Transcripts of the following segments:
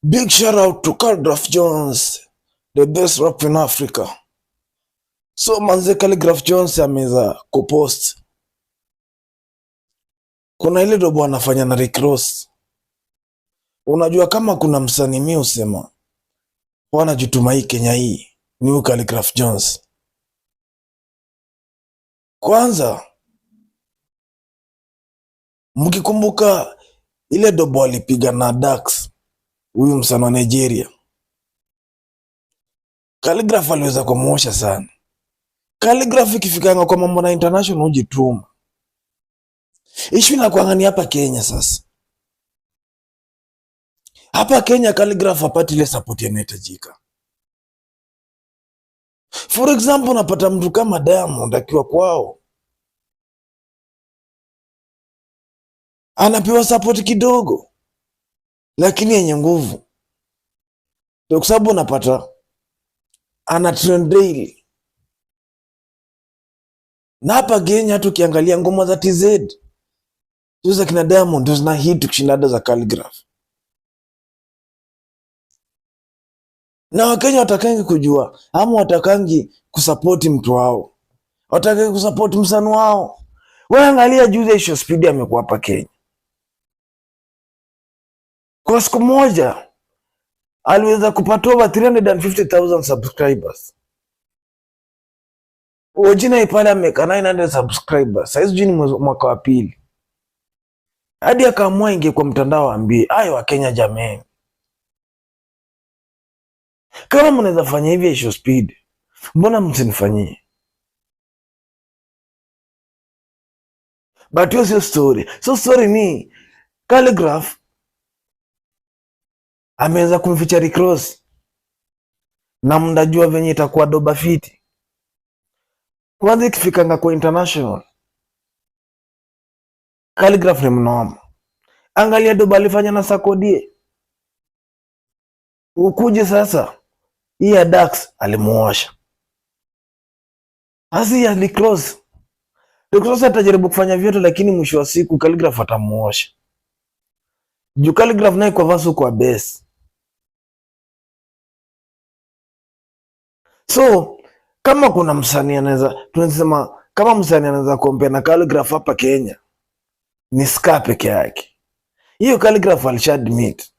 Big shout out to Khaligraph Jones, the best rap in Africa. So manze, Khaligraph Jones ameweza kupost, kuna ile dobo anafanya na Rick Ross. Unajua kama kuna msanii mimi usema wanajituma hii Kenya hii ni huyu Khaligraph Jones. Kwanza mkikumbuka ile dobo alipiga na Dax, huyu msanii wa Nigeria, Khaligraph aliweza kumuosha sana. Khaligraph ikifikanga kwa mambo na international hujituma. Ishu inakuanga hapa Kenya sasa. Hapa Kenya Khaligraph hapati ile support inahitajika. For example, unapata mtu kama Diamond akiwa kwao anapewa support kidogo lakini yenye nguvu. Ndio kwa sababu unapata ana trend daily. Na hapa Kenya tukiangalia ngoma za TZ, hizo kina Diamond ndio zina hit kushinda za Khaligraph. Na Wakenya watakangi kujua ama watakangi kusupport mtu wao, watakangi kusupport msanii wao. Wewe angalia juzi Isho Speed amekuwa hapa Kenya. Kwa siku moja aliweza kupata over 350,000 subscribers. Ojina ipale ameka 900 subscribers. Saizi jini mwaka wa pili. Hadi akaamua ingie kwa mtandao ambie, ayo wa Kenya jameni, kama mnaweza fanya hivi Isho Speed, mbona msinifanyie? But hiyo sio story. So story ni Khaligraph ameweza kumficha Rick Ross, na mndajua venye itakuwa doba fiti. Kwanza ikifikanga kwa international, Khaligraph ni mnoma. Angalia doba alifanya na Sarkodie. Ukuje sasa hii ya Dax alimuosha. Hasi ya Rick Ross, Rick Ross atajaribu kufanya vyote lakini mwisho wa siku Khaligraph atamuosha. Juu Khaligraph naye kwa vasu kwa base. So kama kuna msanii anaweza, tunasema kama msanii anaweza compare na Khaligraph hapa Kenya, ni Ska peke yake. Hiyo Khaligraph alishadmit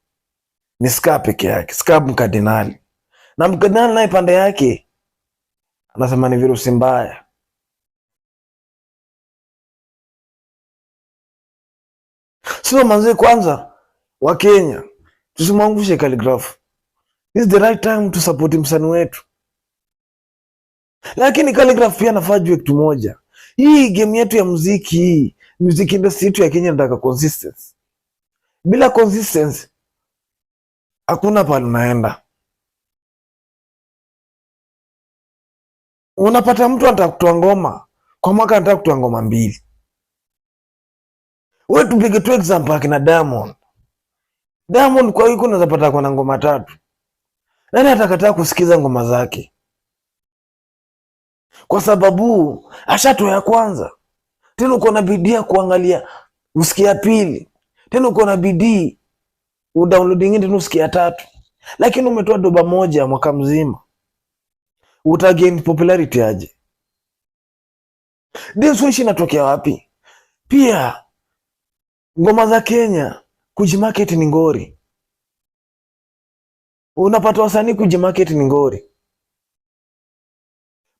ni Ska peke yake, Ska Mkardinali. Na Mkardinali naye pande yake anasema ni virusi mbaya. So manze, kwanza wa Kenya tusimwangushe Khaligraph. This is the right time to support msanii wetu. Lakini Khaligraph pia anafaa jue kitu moja. Hii game yetu ya muziki, hii music industry yetu ya Kenya inataka consistency. Bila consistency hakuna pale unaenda. Unapata mtu anataka kutoa ngoma kwa mwaka, anataka kutoa ngoma 2. Wewe tupige tu example akina Diamond. Diamond kwa wiki unaweza pata kwa na ngoma 3. Nani atakataa kusikiza ngoma zake? Kwa sababu ashatoa ya kwanza. Tena uko na bidii ya kuangalia usikia pili. Tena uko na bidii udownload nyingine tena usikia 3. Lakini umetoa doba moja mwaka mzima. Utagain popularity aje? This wish inatokea wapi? Pia ngoma za Kenya kujimarket ni ngori. Unapata wasanii kujimarket ni ngori.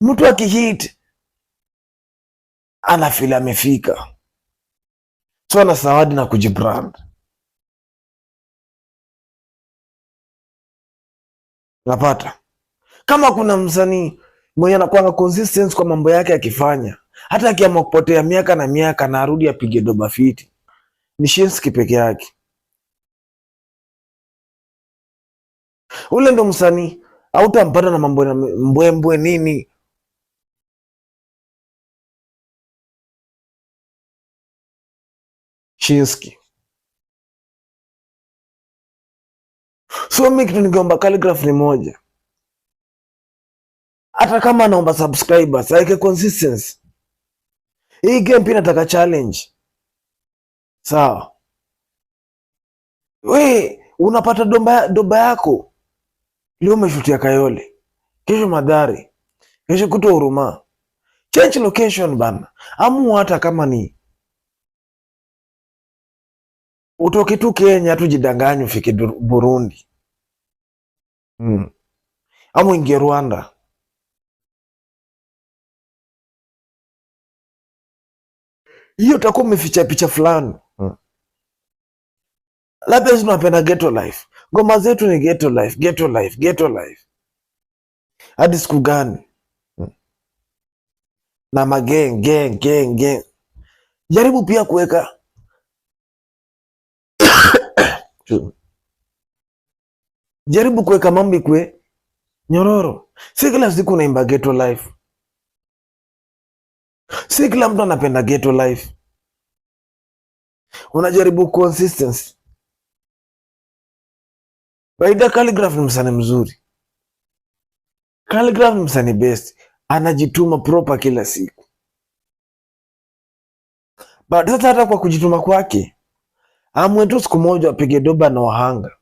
Mtu akihit anafeel amefika, so ana sawadi na kujibrand. Napata kama kuna msanii mwenye anakuwa consistent kwa mambo yake akifanya, hata akiamua kupotea miaka na miaka na arudi apige doba fiti, ni Shinski peke yake. Ule ndo msanii hautampata na mambo na mbwembwe nini. Shinski. So mimi kitu ningeomba Khaligraph ni moja. Hata kama anaomba subscribers, like consistency. Hii game pia nataka challenge. Sawa. Unapata doba yako leo umeshutia Kayole, kesho Madhari, kesho kuto Huruma. Change location bana. Amu hata kama ni utoke tu Kenya, tujidanganye ufike Burundi. Amu ingie Rwanda. Hiyo utakuwa umeficha picha fulani. Labda sisi tunapenda ghetto life. Ngoma zetu ni ghetto life, ghetto life, ghetto life. Hadi siku gani? Na gang. Jaribu pia kuweka jaribu kuweka mambo ikwe nyororo. Si kila siku unaimba ghetto life. Si kila mtu anapenda ghetto life. Unajaribu consistency. Baida Khaligraph ni msanii mzuri. Khaligraph ni msanii best. Anajituma proper kila siku. But hata kwa kujituma kwake, amwe tu siku moja wapige doba na wahanga.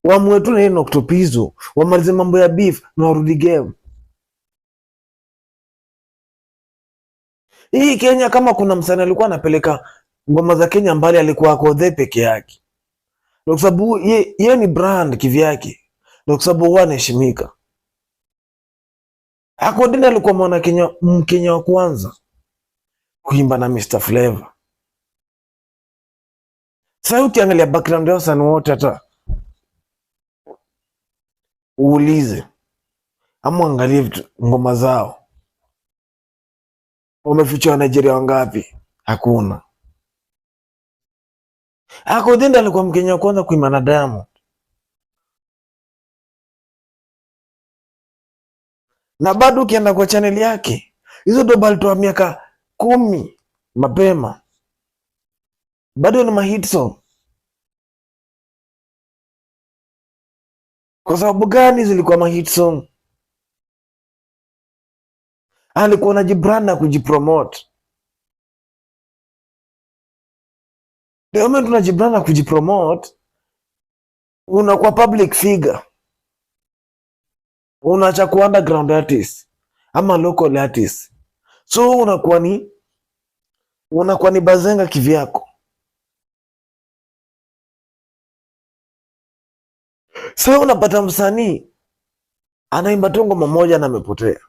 Waamue tu na yeye Noctopizo, wamalize mambo ya beef na warudi game. Hii Kenya kama kuna msanii alikuwa anapeleka ngoma za Kenya mbali, alikuwa Akodhe peke yake. Kwa sababu yeye ni brand kivyake. Kwa sababu huwa anaheshimika. Akodhe alikuwa Mkenya wa kwanza kuimba na Mr Flavor. Sasa ukiangalia background yao sana wote, hata uulize ama angalie ngoma zao, wameficha Nigeria wangapi? Hakuna. Akodhe alikuwa Mkenya wa kwanza kuimba na Diamond. Na bado ukienda kwa channel yake, hizo doba alitoa miaka 10 mapema. Bado ni mahit song. Kwa sababu gani zilikuwa mahit song? Alikuwa anajibrand na kujipromote. Ndio maana tunajibrand na kujipromote. Unakuwa public figure. Unaacha kuwa underground artist ama local artist. So unakuwa ni bazenga kivyako. So unapata msanii anaimba tu ngoma moja na amepotea.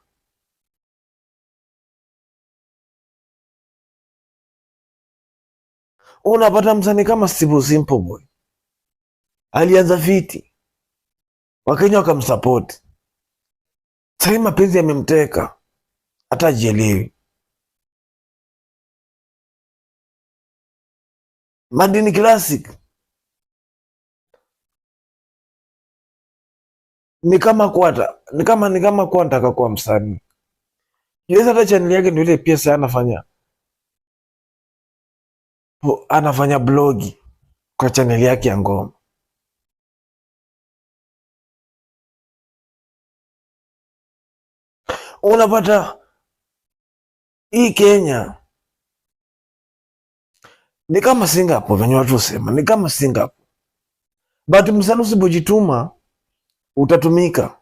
Unapata msanii kama Steve Simple Boy alianza fiti, Wakenya wakamsupport. Sasa mapenzi yamemteka, hata hajielewi. Madini Classic ni kama kwa nataka kuwa msanii. Yeye hata channel yake ndio ile pia sana anafanya blogi kwa channel yake ya ngoma. Unapata hii Kenya ni kama Singapore, venye watu husema ni kama Singapore. But msanii usipojituma utatumika.